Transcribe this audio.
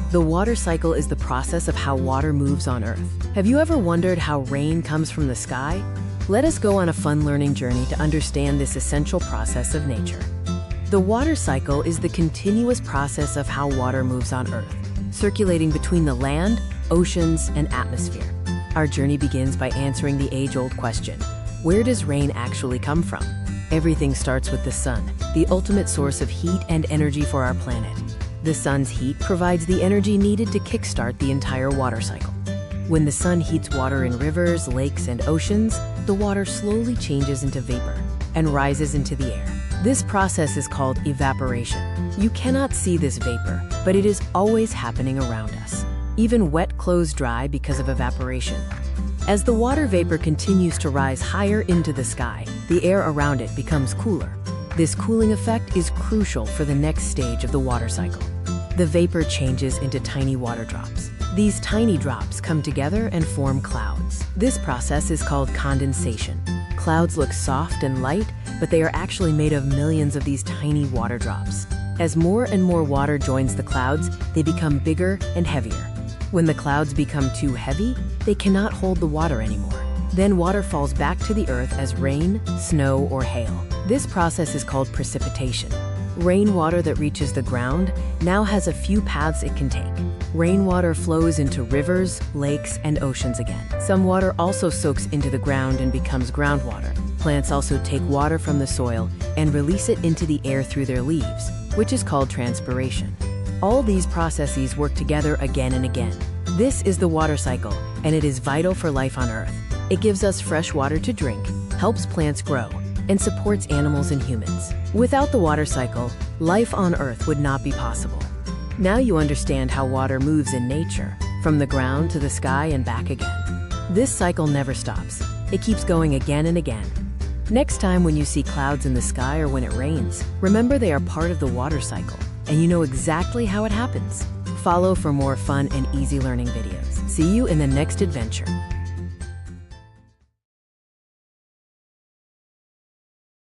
The water cycle is the process of how water moves on Earth. Have you ever wondered how rain comes from the sky? Let us go on a fun learning journey to understand this essential process of nature. The water cycle is the continuous process of how water moves on Earth, circulating between the land, oceans, and atmosphere. Our journey begins by answering the age-old question, where does rain actually come from? Everything starts with the sun, the ultimate source of heat and energy for our planet. The sun's heat provides the energy needed to kickstart the entire water cycle. When the sun heats water in rivers, lakes, and oceans, the water slowly changes into vapor and rises into the air. This process is called evaporation. You cannot see this vapor, but it is always happening around us. Even wet clothes dry because of evaporation. As the water vapor continues to rise higher into the sky, the air around it becomes cooler. This cooling effect is crucial for the next stage of the water cycle. The vapor changes into tiny water drops. These tiny drops come together and form clouds. This process is called condensation. Clouds look soft and light, but they are actually made of millions of these tiny water drops. As more and more water joins the clouds, they become bigger and heavier. When the clouds become too heavy, they cannot hold the water anymore. Then water falls back to the earth as rain, snow, or hail. This process is called precipitation. Rainwater that reaches the ground now has a few paths it can take. Rainwater flows into rivers, lakes, and oceans again. Some water also soaks into the ground and becomes groundwater. Plants also take water from the soil and release it into the air through their leaves, which is called transpiration. All these processes work together again and again. This is the water cycle, and it is vital for life on Earth. It gives us fresh water to drink, helps plants grow, and supports animals and humans. Without the water cycle, life on Earth would not be possible. Now you understand how water moves in nature, from the ground to the sky and back again. This cycle never stops. It keeps going again and again. Next time when you see clouds in the sky or when it rains, remember they are part of the water cycle, and you know exactly how it happens. Follow for more fun and easy learning videos. See you in the next adventure.